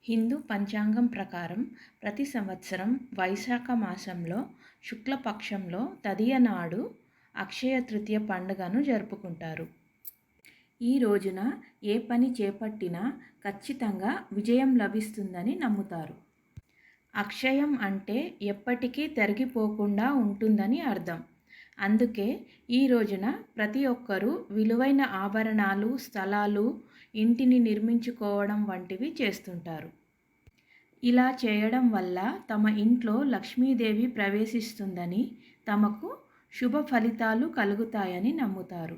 హిందూ పంచాంగం ప్రకారం ప్రతి సంవత్సరం వైశాఖ మాసంలో శుక్లపక్షంలో తదియ నాడు అక్షయ తృతీయ పండుగను జరుపుకుంటారు. ఈ రోజున ఏ పని చేపట్టినా ఖచ్చితంగా విజయం లభిస్తుందని నమ్ముతారు. అక్షయం అంటే ఎప్పటికీ తరిగిపోకుండా ఉంటుందని అర్థం. అందుకే ఈ రోజున ప్రతి ఒక్కరూ విలువైన ఆభరణాలు, స్థలాలు, ఇంటిని నిర్మించుకోవడం వంటివి చేస్తుంటారు. ఇలా చేయడం వల్ల తమ ఇంట్లో లక్ష్మీదేవి ప్రవేశిస్తుందని, తమకు శుభ ఫలితాలు కలుగుతాయని నమ్ముతారు.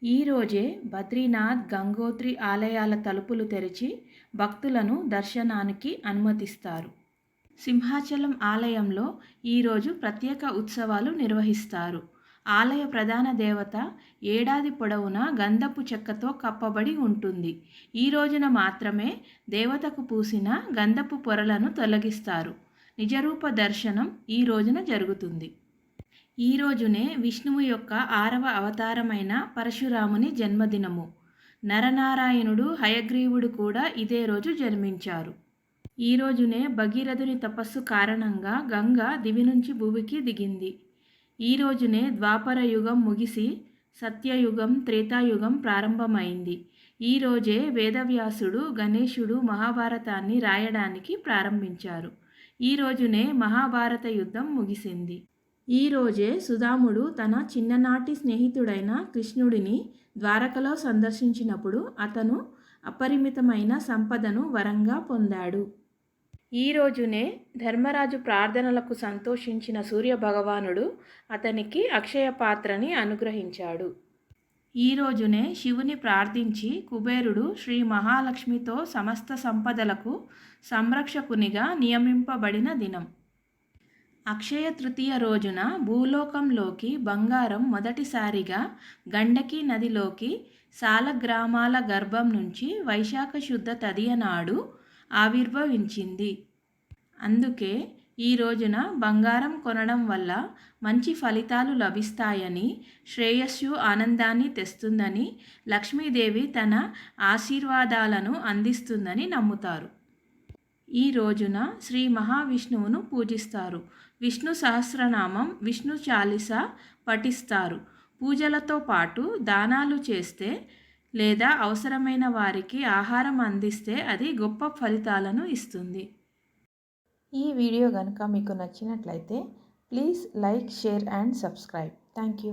ఈరోజే బద్రీనాథ్, గంగోత్రి ఆలయాల తలుపులు తెరిచి భక్తులను దర్శనానికి అనుమతిస్తారు. సింహాచలం ఆలయంలో ఈరోజు ప్రత్యేక ఉత్సవాలు నిర్వహిస్తారు. ఆలయ ప్రధాన దేవత ఏడాది పొడవునా గంధపు చెక్కతో కప్పబడి ఉంటుంది. ఈ రోజున మాత్రమే దేవతకు పూసిన గంధపు పొరలను తొలగిస్తారు. నిజరూప దర్శనం ఈ రోజున జరుగుతుంది. ఈ రోజునే విష్ణువు యొక్క 6వ అవతారమైన పరశురాముని జన్మదినము. నరనారాయణుడు, హయగ్రీవుడు కూడా ఇదే రోజు జన్మించారు. ఈ రోజునే భగీరథుని తపస్సు కారణంగా గంగ దివి నుంచి భూమికి దిగింది. ఈ రోజునే ద్వాపర యుగం ముగిసి సత్యయుగం, త్రేతాయుగం ప్రారంభమైంది. ఈ రోజే వేదవ్యాసుడు, గణేశుడు మహాభారతాన్ని రాయడానికి ప్రారంభించారు. ఈ రోజునే మహాభారత యుద్ధం ముగిసింది. ఈ రోజే సుదాముడు తన చిన్ననాటి స్నేహితుడైన కృష్ణుడిని ద్వారకలో సందర్శించినప్పుడు అతను అపరిమితమైన సంపదను వరంగా పొందాడు. ఈ రోజునే ధర్మరాజు ప్రార్థనలకు సంతోషించిన సూర్యభగవానుడు అతనికి అక్షయ పాత్రని అనుగ్రహించాడు. ఈ రోజునే శివుని ప్రార్థించి కుబేరుడు శ్రీ మహాలక్ష్మితో సమస్త సంపదలకు సంరక్షకునిగా నియమింపబడిన దినం. అక్షయ తృతీయ రోజున భూలోకంలోకి బంగారం మొదటిసారిగా గండకీ నదిలోకి సాలగ్రామాల గర్భం నుంచి వైశాఖ శుద్ధ తదియ నాడు ఆవిర్భవించింది. అందుకే ఈ రోజున బంగారం కొనడం వల్ల మంచి ఫలితాలు లభిస్తాయని, శ్రేయస్సు, ఆనందాన్ని తెస్తుందని, లక్ష్మీదేవి తన ఆశీర్వాదాలను అందిస్తుందని నమ్ముతారు. ఈ రోజున శ్రీ మహావిష్ణువును పూజిస్తారు. విష్ణు సహస్రనామం, విష్ణు చాలీస పఠిస్తారు. పూజలతో పాటు దానాలు చేస్తే లేదా అవసరమైన వారికి ఆహారం అందిస్తే అది గొప్ప ఫలితాలను ఇస్తుంది. ఈ వీడియో కనుక మీకు నచ్చినట్లయితే please like, share and subscribe. Thank you.